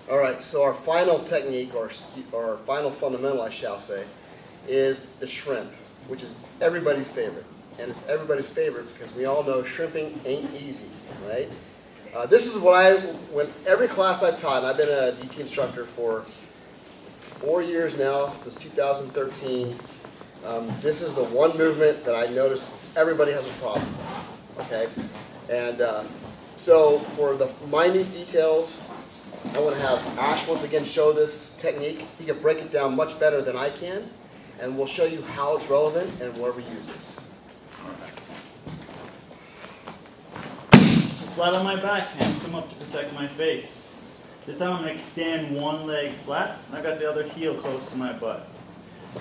All right, so our final technique, or our final fundamental, I shall say, is the shrimp, which is everybody's favorite. And it's everybody's favorite because we all know shrimping ain't easy, right? This is what when every class I've taught, and I've been a DT instructor for 4 years now, since 2013. This is the one movement that I notice everybody has a problem with, okay? And so for the minute details, I want to have Ash once again show this technique. He can break it down much better than I can, and we'll show you how it's relevant and where we use this. Flat on my back, hands come up to protect my face. This time I'm going to extend one leg flat, and I've got the other heel close to my butt.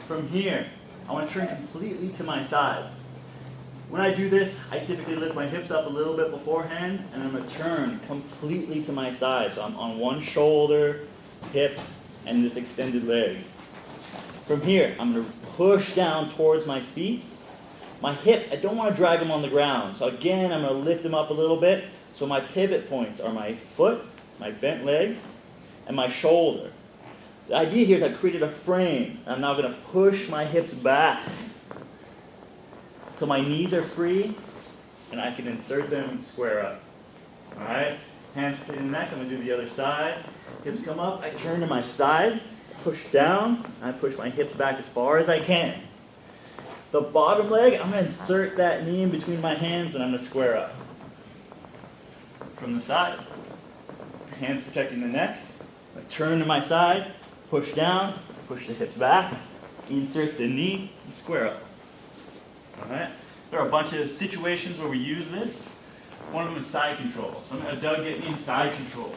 From here, I want to turn completely to my side. When I do this, I typically lift my hips up a little bit beforehand, and I'm going to turn completely to my side. So I'm on one shoulder, hip, and this extended leg. From here, I'm going to push down towards my feet. My hips, I don't want to drag them on the ground. So again, I'm going to lift them up a little bit. So my pivot points are my foot, my bent leg, and my shoulder. The idea here is I've created a frame. I'm now going to push my hips back till my knees are free, and I can insert them and square up. All right? Hands in the neck. I'm going to do the other side. Hips come up. I turn to my side, push down, and I push my hips back as far as I can. The bottom leg, I'm going to insert that knee in between my hands, and I'm going to square up. From the side, hands protecting the neck. I turn to my side, push down, push the hips back, insert the knee, and square up. All right? There are a bunch of situations where we use this. One of them is side control. So I'm going to have Doug get me in side control.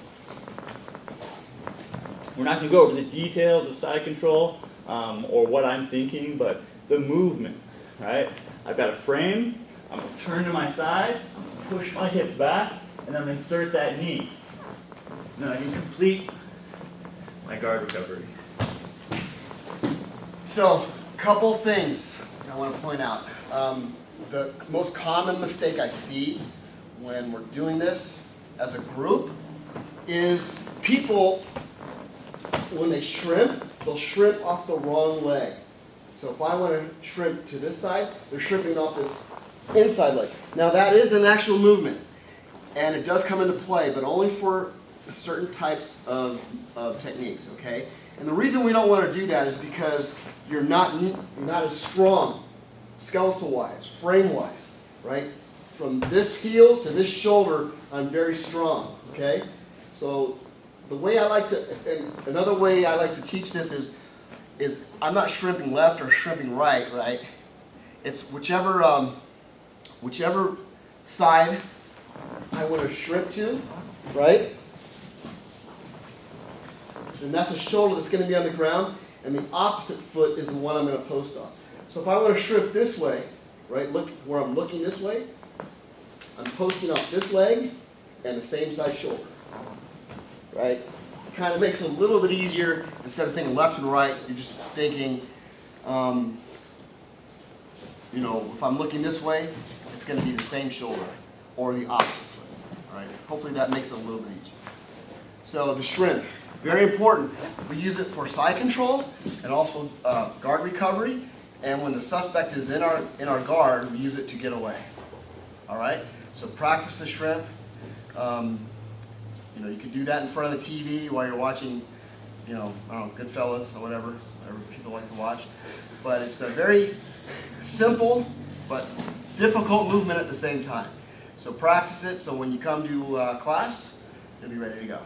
We're not going to go over the details of side control or what I'm thinking, but the movement. Right? I've got a frame. I'm going to turn to my side, I'm going to push my hips back, and I'm going to insert that knee. And then I can complete my guard recovery. So, couple things I want to point out. The most common mistake I see when we're doing this as a group is people, when they shrimp, they'll shrimp off the wrong leg. So if I want to shrimp to this side, they're shrimping off this inside leg. Now that is an actual movement, and it does come into play, but only for certain types of techniques, okay? And the reason we don't want to do that is because you're not as strong, skeletal-wise, frame-wise, right? From this heel to this shoulder, I'm very strong, okay? So the way I like to, and another way I like to teach this is I'm not shrimping left or shrimping right, right? It's whichever side I want to shrimp to, right? And that's a shoulder that's going to be on the ground, and the opposite foot is the one I'm going to post on. So if I want to shrimp this way, right, look where I'm looking this way, I'm posting off this leg and the same side shoulder, right? It kind of makes it a little bit easier. Instead of thinking left and right, you're just thinking, you know, if I'm looking this way, it's going to be the same shoulder or the opposite foot, all right? Hopefully that makes it a little bit easier. So the shrimp, very important. We use it for side control and also guard recovery. And when the suspect is in our guard, we use it to get away. All right? So practice the shrimp. You know, you can do that in front of the TV while you're watching, you know, I don't know, Goodfellas or whatever people like to watch. But it's a very simple but difficult movement at the same time. So practice it so when you come to class, you'll be ready to go.